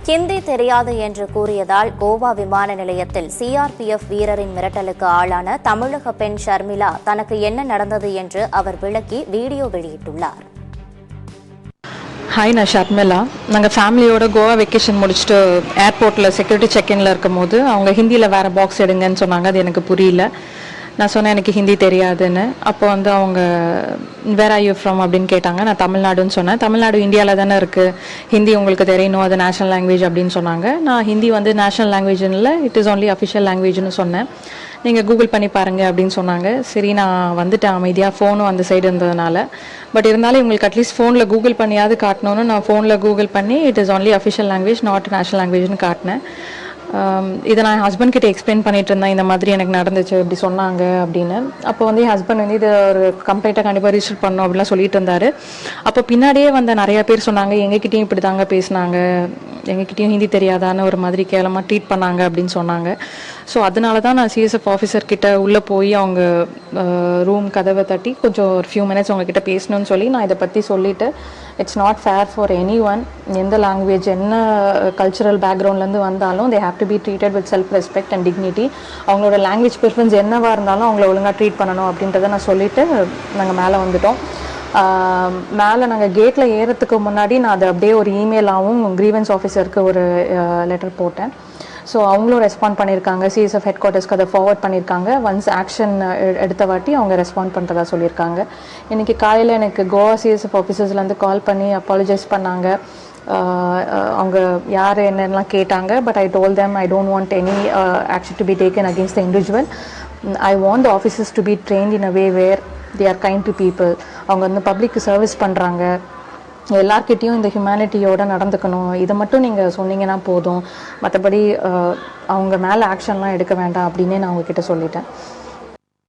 ஹிந்தி தெரியாது என்று கூறியதால் கோவா விமான நிலையத்தில் சிஆர்பிஎஃப் வீரரின் மிரட்டலுக்கு ஆளான தமிழக பெண் ஷர்மிளா தனக்கு என்ன நடந்தது என்று அவர் விளக்கி வீடியோ வெளியிட்டுள்ளார். ஹாய், நான் ஷர்மிளா. நாங்கள் ஃபேமிலியோட கோவா வெக்கேஷன் முடிச்சுட்டு ஏர்போர்ட்டில் செக்யூரிட்டி செக்இனில் இருக்கும் போது அவங்க ஹிந்தியில் வேறு பாக்ஸ் எடுங்கன்னு சொன்னாங்க. அது எனக்கு புரியல. நான் சொன்னேன் எனக்கு ஹிந்தி தெரியாதுன்னு. அப்போ அவங்க வேர் ஆர் யூ ஃப்ரம் அப்படின்னு கேட்டாங்க. நான் தமிழ்நாடுன்னு சொன்னேன். தமிழ்நாடு இந்தியாவில் தானே இருக்குது, ஹிந்தி உங்களுக்கு தெரியணும், அது நேஷனல் லாங்குவேஜ் அப்படின்னு சொன்னாங்க. நான் ஹிந்தி நேஷனல் லாங்குவேஜ்னு இல்லை, இட் இஸ் ஒன்லி அஃபிஷியல் லாங்குவேஜ்னு சொன்னேன். நீங்கள் கூகுள் பண்ணி பாருங்கள் அப்படின்னு சொன்னாங்க. சரி, நான் வந்துட்டேன் அமைதியாக, ஃபோனும் அந்த சைடு இருந்ததுனால. பட் இருந்தாலும் இவங்களுக்கு அட்லீஸ்ட் ஃபோனில் கூகுள் பண்ணியாவது காட்டணும்னு நான் ஃபோனில் கூகுள் பண்ணி it is only official language, not national லாங்குவேஜ்னு காட்டினேன். இதை நான் என் ஹஸ்பண்ட் கிட்ட எக்ஸ்பிளைன் பண்ணிட்டு இருந்தேன், இந்த மாதிரி எனக்கு நடந்துச்சு இப்படி சொன்னாங்க அப்படின்னு. அப்போ என் ஹஸ்பண்ட் இது ஒரு கம்ப்ளைண்ட்டாக கண்டிப்பாக ரிஜிஸ்டர் பண்ணணும் அப்படிலாம் சொல்லிட்டு இருந்தாரு. அப்போ பின்னாடியே நிறைய பேர் சொன்னாங்க, எங்ககிட்டயும் இப்படி தாங்க பேசினாங்க, எங்ககிட்டயும் ஹிந்தி தெரியாதான்னு ஒரு மாதிரி கேவலமாக ட்ரீட் பண்ணாங்க அப்படின்னு சொன்னாங்க. ஸோ அதனால தான் நான் சிஎஸ்எஃப் ஆஃபீஸர் கிட்ட உள்ளே போய் அவங்க ரூம் கதவை தட்டி கொஞ்சம் ஒரு ஃபியூ மினிட்ஸ் அவங்கக்கிட்ட பேசணும்னு சொல்லி நான் இதை பற்றி சொல்லிவிட்டு, it's not fair for anyone, எந்த லாங்குவேஜ் என்ன கல்ச்சுரல் பேக்ரவுண்ட்லேருந்து வந்தாலும் they have to be treated with self respect and dignity. அவங்களோட லாங்குவேஜ் ப்ரிஃபரன்ஸ் என்னவாக இருந்தாலும் அவங்கள ஒழுங்காக ட்ரீட் பண்ணணும் அப்படின்றத நான் சொல்லிவிட்டு நாங்கள் மேலே வந்துட்டோம். மேலே நாங்கள் கேட்டில் ஏறத்துக்கு முன்னாடி நான் அதை அப்படியே ஒரு இமெயிலாகவும் கிரீவன்ஸ் ஆஃபீஸருக்கு ஒரு லெட்டர் போட்டேன். ஸோ அவங்களும் ரெஸ்பாண்ட் பண்ணியிருக்காங்க. சிஎஸ்எஃப் ஹெட் குவார்ட்டர்ஸ்க்கு அதை ஃபார்வர்ட் பண்ணியிருக்காங்க. ஒன்ஸ் ஆக்ஷன் எடுத்த வாட்டி அவங்க ரெஸ்பாண்ட் பண்ணுறதா சொல்லியிருக்காங்க. இன்றைக்கி காலையில் எனக்கு கோவா சிஎஸ்எஃப் ஆஃபீஸர்ஸ்லேருந்து கால் பண்ணி அப்பாலஜைஸ் பண்ணாங்க. அவங்க யார் என்னென்னலாம் கேட்டாங்க. But I told them I don't want any action to be taken against the individual. I want the officers to be trained in a way where they are kind to people. அவங்க பப்ளிக்கு service பண்ணுறாங்க, எல்லார்கிட்டையும் இந்த ஹியூமனிட்டியோடு நடந்துக்கணும். இதை மட்டும் நீங்கள் சொன்னீங்கன்னா போதும், மற்றபடி அவங்க மேலே ஆக்ஷன்லாம் எடுக்க வேண்டாம் அப்படின்னே நான் அவங்கக்கிட்ட சொல்லிட்டேன்.